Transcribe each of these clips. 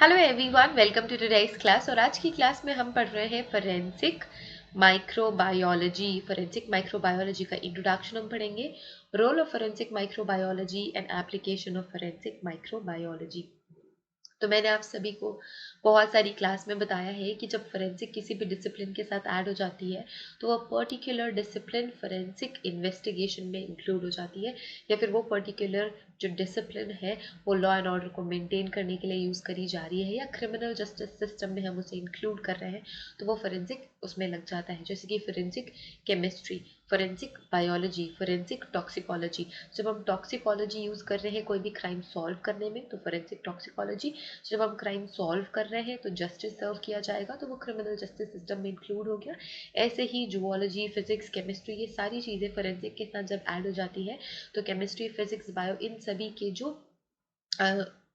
Hello everyone, welcome to today's class. और आज की क्लास में हम पढ़ रहे हैं फोरेंसिक माइक्रोबायोलॉजी। फोरेंसिक माइक्रोबायोलॉजी का इंट्रोडक्शन हम पढ़ेंगे, role of forensic microbiology and application of forensic microbiology. तो मैंने आप सभी को बहुत सारी क्लास में बताया है कि जब फोरेंसिक किसी भी डिसिप्लिन के साथ ऐड हो जाती है तो वह पर्टिकुलर डिसिप्लिन फोरेंसिक इन्वेस्टिगेशन में इंक्लूड हो जाती है, या फिर वो पर्टिकुलर जो डिसिप्लिन है वो लॉ एंड ऑर्डर को मेंटेन करने के लिए यूज़ करी जा रही है, या क्रिमिनल जस्टिस सिस्टम में हम उसे इंक्लूड कर रहे हैं तो वो फोरेंसिक उसमें लग जाता है। जैसे कि forensic chemistry, forensic biology, forensic toxicology. जब हम टॉक्सिकोलॉजी यूज़ कर रहे हैं कोई भी क्राइम सॉल्व करने में तो फोरेंसिक टॉक्सिकोलॉजी, जब हम क्राइम सॉल्व कर रहे हैं तो जस्टिस सर्व किया जाएगा तो वो क्रिमिनल जस्टिस सिस्टम में इंक्लूड हो गया। ऐसे ही जूलॉजी, फिजिक्स, केमिस्ट्री, ये सारी चीज़ें फोरेंसिक के साथ जब ऐड हो जाती है तो केमिस्ट्री, फिजिक्स, बायो, इन सभी के जो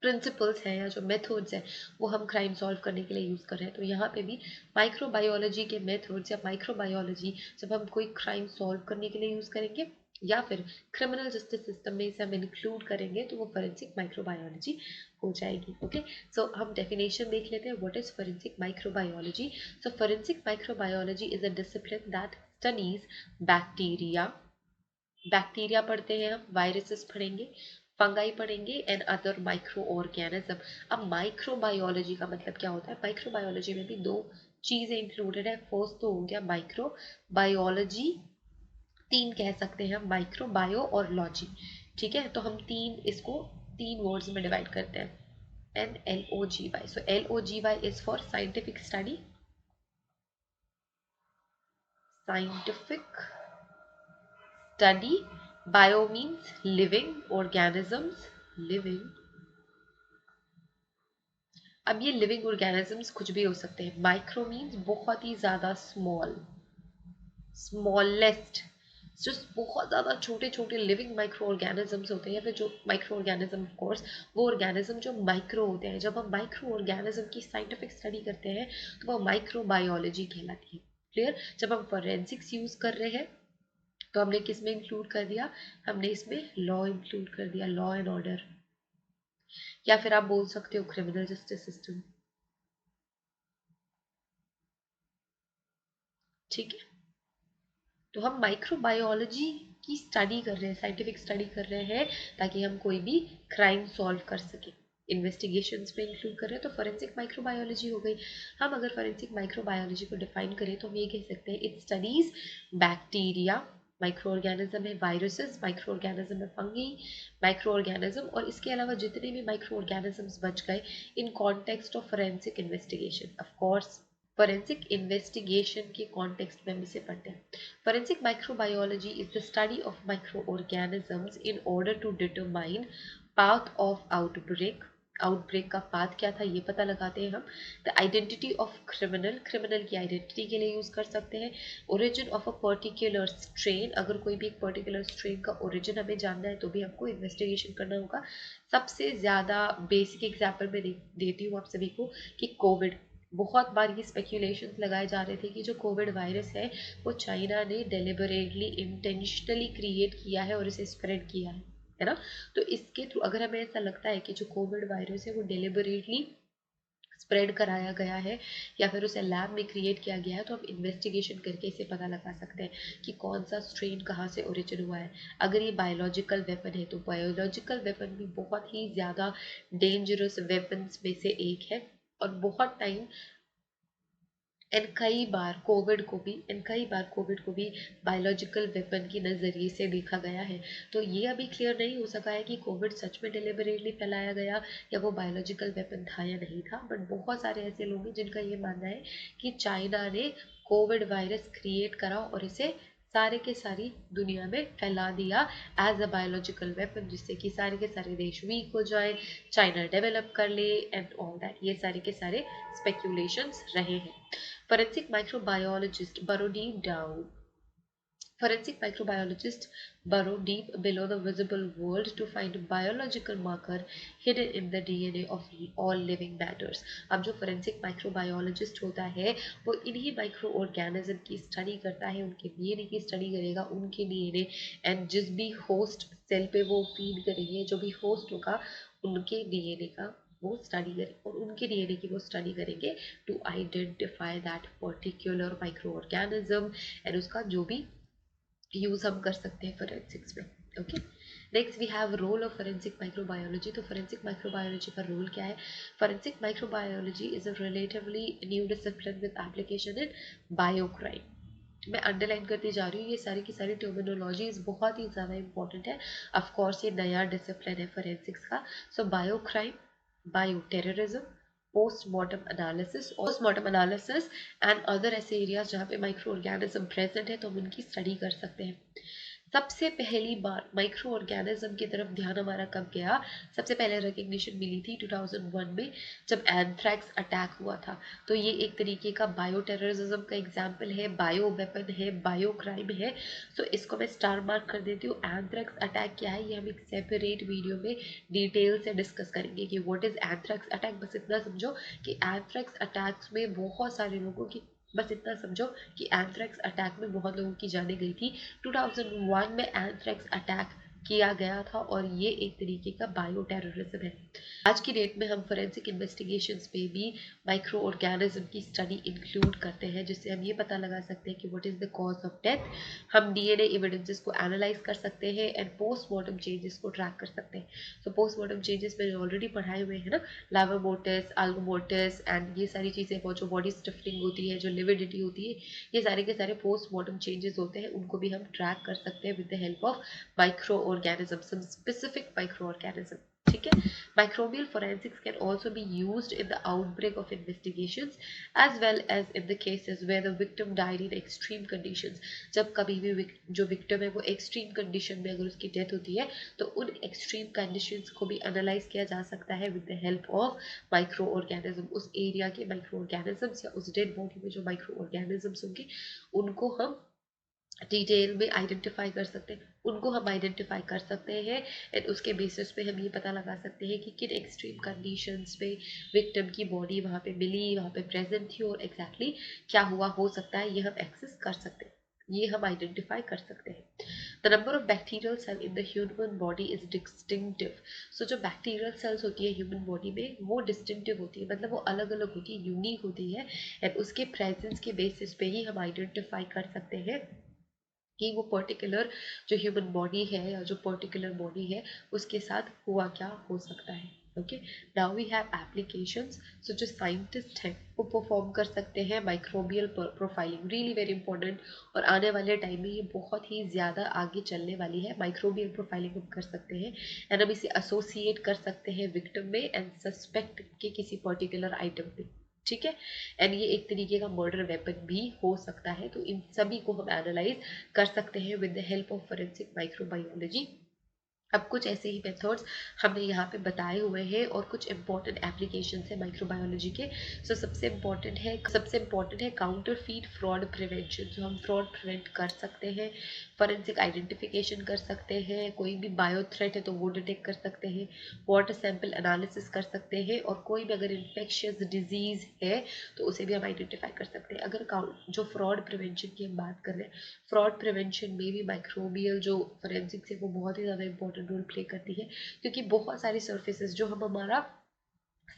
प्रिंसिपल्स हैं या जो मेथड्स हैं वो हम क्राइम सॉल्व करने के लिए यूज़ कर रहे हैं। तो यहाँ पे भी माइक्रोबायोलॉजी के मेथड्स या माइक्रोबायोलॉजी जब हम कोई क्राइम सॉल्व करने के लिए यूज़ करेंगे या फिर क्रिमिनल जस्टिस सिस्टम में इसे हम इंक्लूड करेंगे तो वो फोरेंसिक माइक्रोबायोलॉजी हो जाएगी। ओके, सो हम डेफिनेशन देख लेते हैं, what is forensic microbiology. So forensic microbiology is a discipline that studies bacteria, bacteria पढ़ते हैं हम, वायरसेस पढ़ेंगे, फंगाई पढ़ेंगे एंड अदर माइक्रो ऑर्गेनिज्म। अब माइक्रोबायोलॉजी का मतलब क्या होता है? माइक्रोबायोलॉजी में भी दो चीजें इंक्लूडेड है। फर्स्ट तो हो गया माइक्रो बायोलॉजी, तीन कह सकते हैं हम, माइक्रो, बायो और लॉजी। ठीक है, तो हम इसको तीन वर्ड्स में डिवाइड करते हैं, NLOGY। So LOGY is for scientific study, scientific study. Bio means living organisms, living. अब ये लिविंग ऑर्गेनिजम्स कुछ भी हो सकते हैं। माइक्रो मीन्स बहुत ही ज्यादा स्मॉल, स्मॉलेस्ट, जो बहुत ज़्यादा छोटे छोटे लिविंग माइक्रो ऑर्गेनिजम्स होते हैं, या फिर जो माइक्रो ऑर्गेनिज्म ऑफ कोर्स, वो ऑर्गेनिज्म जो माइक्रो होते हैं। जब हम माइक्रो ऑर्गेनिज्म की साइंटिफिक स्टडी करते हैं तो वो माइक्रो बायोलॉजी कहलाती है। क्लियर? जब हम फोरेंसिक्स यूज कर रहे हैं तो हमने किस में इंक्लूड कर दिया? हमने इसमें लॉ इंक्लूड कर दिया, लॉ एंड ऑर्डर, या फिर आप बोल सकते हो क्रिमिनल जस्टिस सिस्टम। ठीक है, तो हम माइक्रोबायोलॉजी की स्टडी कर रहे हैं, साइंटिफिक स्टडी कर रहे हैं ताकि हम कोई भी क्राइम सॉल्व कर सके। इन्वेस्टिगेशंस में इंक्लूड कर रहे हैं तो फोरेंसिक माइक्रोबायोलॉजी हो गई। हम अगर फोरेंसिक माइक्रोबायोलॉजी को डिफाइन करें तो हम ये कह सकते हैं, it studies bacteria, micro organism है, वायरसेस, माइक्रो ऑर्गेनिज्म है, फंगी, माइक्रो ऑर्गेनिज्म, और इसके अलावा जितने भी माइक्रो ऑर्गेनिजम्स बच गए in context of forensic investigation. Of course forensic investigation के कॉन्टेक्स्ट में हम इसे पढ़ते हैं। Forensic microbiology is the study of micro organisms in order to determine path of outbreak. Outbreak का पाथ क्या था ये पता लगाते हैं हम। The identity of criminal, criminal की आइडेंटिटी के लिए यूज कर सकते हैं। Origin of a particular strain, अगर कोई भी एक पर्टिकुलर स्ट्रेन का ओरिजिन हमें जानना है तो भी हमको इन्वेस्टिगेशन करना होगा। सबसे ज्यादा बेसिक एग्जाम्पल मैं देती हूँ आप सभी को कि कोविड, बहुत बार ये स्पेक्यूलेशंस लगाए जा रहे थे कि जो कोविड वायरस है वो चाइना ने डेलिबरेटली, इंटेंशनली क्रिएट किया है और इसे स्प्रेड किया है ना। तो इसके थ्रू अगर हमें ऐसा लगता है कि जो कोविड वायरस है वो डेलिबरेटली स्प्रेड कराया गया है या फिर उसे लैब में क्रिएट किया गया है तो हम इन्वेस्टिगेशन करके इसे पता लगा सकते हैं कि कौन सा स्ट्रेन कहाँ से ओरिजिन हुआ है। अगर ये बायोलॉजिकल वेपन है तो बायोलॉजिकल वेपन भी बहुत ही ज़्यादा डेंजरस वेपन्स में से एक है, और बहुत टाइम एंड कई बार कोविड को भी बायोलॉजिकल वेपन की नज़रिए से देखा गया है। तो ये अभी क्लियर नहीं हो सका है कि कोविड सच में डिलिबरेटली फैलाया गया या वो बायोलॉजिकल वेपन था या नहीं था, बट बहुत सारे ऐसे लोग हैं जिनका ये मानना है कि चाइना ने कोविड वायरस क्रिएट करा और इसे सारे के सारी दुनिया में फैला दिया एज अ बायोलॉजिकल वेपन, जिससे कि सारे के सारे देश वीक हो जाए, चाइना डेवलप कर ले एंड ऑल दैट। ये सारे के सारे स्पेक्यूलेशंस रहे हैं। Forensic microbiologist burrow deep down. Forensic microbiologists burrow deep below the visible world to find a biological marker hidden in the DNA of all living matters. अब जो forensic microbiologist होता है वो इन्हीं माइक्रो ऑर्गेनिज्म की study करता है, उनके डीएनए की स्टडी करेगा, उनके डीएनए एंड जिस भी होस्ट सेल पे वो फीड करेंगे, जो भी होस्ट होगा उनके डीएनए का वो स्टडी करें, और उनके डीएनए की वो स्टडी करेंगे to identify that particular micro organism and उसका जो भी यूज हम कर सकते हैं फोरेंसिक्स में। Okay, next we have role of forensic microbiology. तो फोरेंसिक माइक्रोबायोलॉजी का रोल क्या है? Forensic microbiology is a relatively new discipline with application in biocrime. मैं अंडरलाइन करती जा रही हूँ, ये सारी की सारी टर्मिनोलॉजीज बहुत ही ज़्यादा इंपॉर्टेंट है। ऑफ कोर्स ये नया डिसिप्लिन है फोरेंसिक्स का। So biocrime, bio terrorism, postmortem analysis and other ऐसे एरियाज जहाँ पे माइक्रो ऑर्गेनिज्म प्रेजेंट है तो हम उनकी स्टडी कर सकते हैं। सबसे पहली बार माइक्रो ऑर्गेनिज्म की तरफ ध्यान हमारा कब गया? सबसे पहले रिकग्निशन मिली थी 2001 में, जब एंथ्रैक्स अटैक हुआ था। तो ये एक तरीके का बायो टेररिज्म का एग्जाम्पल है, बायो वेपन है, बायो क्राइम है। सो इसको मैं स्टार मार्क कर देती हूँ। एंथ्रैक्स अटैक क्या है ये हम एक सेपरेट वीडियो में डिटेल से डिस्कस करेंगे कि व्हाट इज एंथ्रैक्स अटैक। बस इतना समझो कि एंथ्रैक्स अटैक्स में बहुत सारे लोगों की, बस इतना समझो कि एंथ्रैक्स अटैक में बहुत लोगों की जानें गई थी। 2001 में एंथ्रैक्स अटैक किया गया था और ये एक तरीके का बायो टेररिज्म है। आज की डेट में हम फोरेंसिक इन्वेस्टिगेशंस पे भी माइक्रो ऑर्गेनिज्म की स्टडी इंक्लूड करते हैं, जिससे हम ये पता लगा सकते हैं कि what is the cause of death. हम डीएनए एविडेंसेस को एनालाइज कर सकते हैं एंड पोस्टमार्टम चेंजेस को ट्रैक कर सकते हैं। तो पोस्टमार्टम चेंजेस मैंने ऑलरेडी पढ़ाए हुए हैं ना, लावा मोर्टिस, अल्गो मोर्टिस एंड ये सारी चीज़ें, वो जो बॉडी स्टिफनिंग होती है, जो लिविडिटी होती है, ये सारे के सारे पोस्टमार्टम चेंजेस होते हैं, उनको भी हम ट्रैक कर सकते हैं with the help of micro organism, some specific micro organism. ठीक है, microbial forensics can also be used in the outbreak of investigations as well as in the cases where the victim died in extreme conditions। जब कभी भी जो victim है वो extreme condition में अगर उसकी death होती है तो उन extreme conditions को भी analyze किया जा सकता है with the help of microorganism। उस area के microorganisms या उस dead body में जो microorganisms होंगे उनको हम डिटेल में आइडेंटिफाई कर सकते हैं, उनको हम आइडेंटिफाई कर सकते हैं एंड उसके बेसिस पे हम ये पता लगा सकते हैं कि किन एक्सट्रीम कंडीशंस पे विक्टिम की बॉडी वहाँ पे मिली, वहाँ पे प्रेजेंट थी और एग्जैक्टली क्या हुआ हो सकता है, ये हम एक्सेस कर सकते हैं, ये हम आइडेंटिफाई कर सकते हैं। The number of bacterial cell in the human body is distinctive. So जो बैक्टीरियल सेल्स होती है ह्यूमन बॉडी में वो डिस्टिंक्टिव होती है, मतलब वो अलग अलग होती है, यूनिक होती है एंड उसके प्रेजेंस के बेसिस पे ही हम आइडेंटिफाई कर सकते हैं कि वो पर्टिकुलर जो ह्यूमन बॉडी है या जो पर्टिकुलर बॉडी है उसके साथ हुआ क्या हो सकता है। Okay, now we have applications. So जो साइंटिस्ट हैं वो परफॉर्म कर सकते हैं microbial profiling, really very important, और आने वाले टाइम में ये बहुत ही ज़्यादा आगे चलने वाली है। माइक्रोबियल प्रोफाइलिंग हम कर सकते हैं एंड हम इसे एसोसिएट कर सकते हैं विक्टिम में एंड सस्पेक्ट के किसी पर्टिकुलर आइटम पे। ठीक है, एंड ये एक तरीके का मर्डर वेपन भी हो सकता है। तो इन सभी को हम एनालाइज कर सकते हैं with the help of forensic microbiology. अब कुछ ऐसे ही मेथड्स हमने यहाँ पे बताए हुए हैं और कुछ इंपॉर्टेंट एप्लीकेशंस है माइक्रोबायोलॉजी के। सो सबसे इम्पॉर्टेंट है काउंटर फीट फ्रॉड प्रिवेंशन। जो हम फ्रॉड प्रिवेंट कर सकते हैं, फॉरेंसिक आइडेंटिफिकेशन कर सकते हैं, कोई भी बायो थ्रेट है तो वो डिटेक्ट कर सकते हैं, वाटर सैंपल एनालिसिस कर सकते हैं, और कोई भी अगर इन्फेक्शियस डिजीज है तो उसे भी हम आइडेंटिफाई कर सकते हैं। अगर जो फ्रॉड प्रिवेंशन की हम बात कर रहे हैं, फ्रॉड प्रिवेंशन में भी माइक्रोबियल जो फोरेंसिक्स है वो बहुत ही ज़्यादा इंपॉर्टेंट रोल प्ले करती है, क्योंकि बहुत सारी सर्फेसेस जो हम हमारा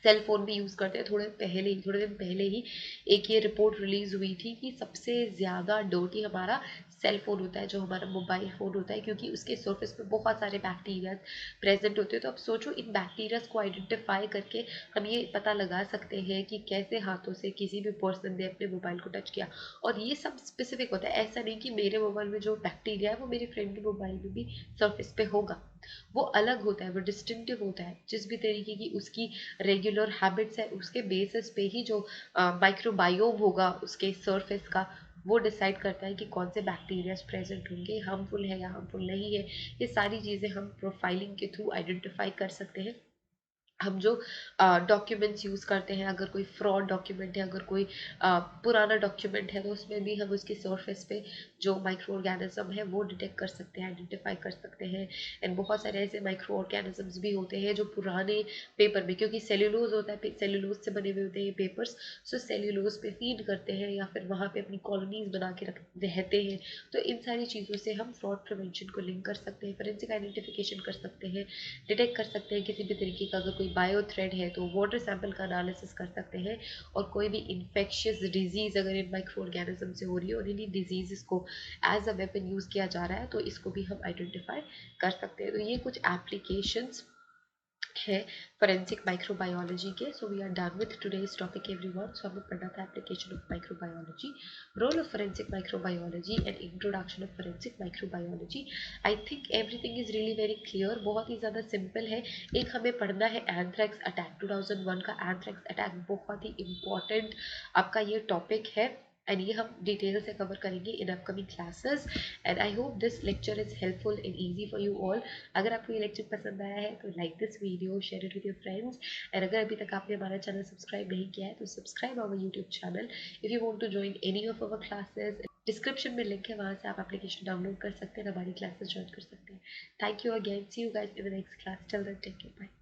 सेल फोन भी यूज़ करते हैं, थोड़े दिन पहले ही एक ये रिपोर्ट रिलीज हुई थी कि सबसे ज़्यादा डर्टी हमारा सेल फोन होता है, जो हमारा मोबाइल फ़ोन होता है, क्योंकि उसके सरफेस पे बहुत सारे बैक्टीरिया प्रेजेंट होते हैं। तो अब सोचो इन बैक्टीरियाज को आइडेंटिफाई करके हम ये पता लगा सकते हैं कि कैसे हाथों से किसी भी पर्सन ने अपने मोबाइल को टच किया, और ये सब स्पेसिफिक होता है। ऐसा नहीं कि मेरे मोबाइल में जो बैक्टीरिया है वो मेरे फ्रेंड के मोबाइल में भी सरफेस पे होगा, वो अलग होता है, वो डिस्टिंक्टिव होता है। जिस भी तरीके की उसकी रेगुलर हैबिट्स है उसके बेसिस पे ही जो माइक्रोबायोम होगा उसके सरफेस का वो डिसाइड करता है कि कौन से बैक्टीरियाज प्रेजेंट होंगे, हार्मफुल है या हार्मफुल नहीं है। ये सारी चीज़ें हम प्रोफाइलिंग के थ्रू आइडेंटिफाई कर सकते हैं। हम जो डॉक्यूमेंट्स यूज़ करते हैं, अगर कोई फ्रॉड डॉक्यूमेंट है, अगर कोई पुराना डॉक्यूमेंट है तो उसमें भी हम उसके सरफेस पे जो माइक्रो ऑर्गेनिज्म है वो डिटेक्ट कर सकते हैं, आइडेंटिफाई कर सकते हैं। एंड बहुत सारे ऐसे माइक्रो ऑर्गेनिजम्स भी होते हैं जो पुराने पेपर में, क्योंकि सेल्यूलोज होता है, सेल्यूलोज से बने हुए होते हैं ये पेपर्स, सो सेल्यूलोज पे फीड करते हैं या फिर वहाँ पे अपनी कॉलोनीज बना के रहते हैं। तो इन सारी चीज़ों से हम फ्रॉड प्रिवेंशन को लिंक कर सकते हैं, फोरेंसिक आइडेंटिफिकेशन कर सकते हैं, डिटेक्ट कर सकते हैं किसी भी तरीके का अगर कोई कोई बायो थ्रेड है तो वाटर सैंपल का एनालिसिस कर सकते हैं, और कोई भी इन्फेक्शियस डिजीज़ अगर इन माइक्रो ऑर्गेनिज्म से हो रही है और इन्हीं डिजीज़ को एज अ वेपन यूज़ किया जा रहा है तो इसको भी हम आइडेंटिफाई कर सकते हैं। तो ये कुछ एप्लीकेशंस है फोरेंसिक माइक्रोबायोलॉजी के। So we are done with today's topic everyone. So हमें पढ़ना था application of microbiology, role of forensic microbiology and introduction of forensic microbiology. I think everything is really very clear, बहुत ही ज़्यादा simple है। एक हमें पढ़ना है एंथ्रैक्स अटैक, 2001 का एंथ्रैक्स अटैक बहुत ही इंपॉर्टेंट आपका ये टॉपिक है, एंड ये हम डिटेल से कवर करेंगे in upcoming classes. And I hope this lecture is helpful and easy for you all. अगर आपको ये लेक्चर पसंद आया है तो like this video, share it with your friends, and अगर अभी तक आपने हमारा चैनल सब्सक्राइब नहीं किया है तो subscribe our YouTube channel. If you want to join any of our classes, description में लिंक है, वहाँ से आप एप्लीकेशन डाउनलोड कर सकते हैं, हमारी क्लासेस ज्वाइन कर सकते हैं। Thank you again, see you guys in the next class, till then take care, bye.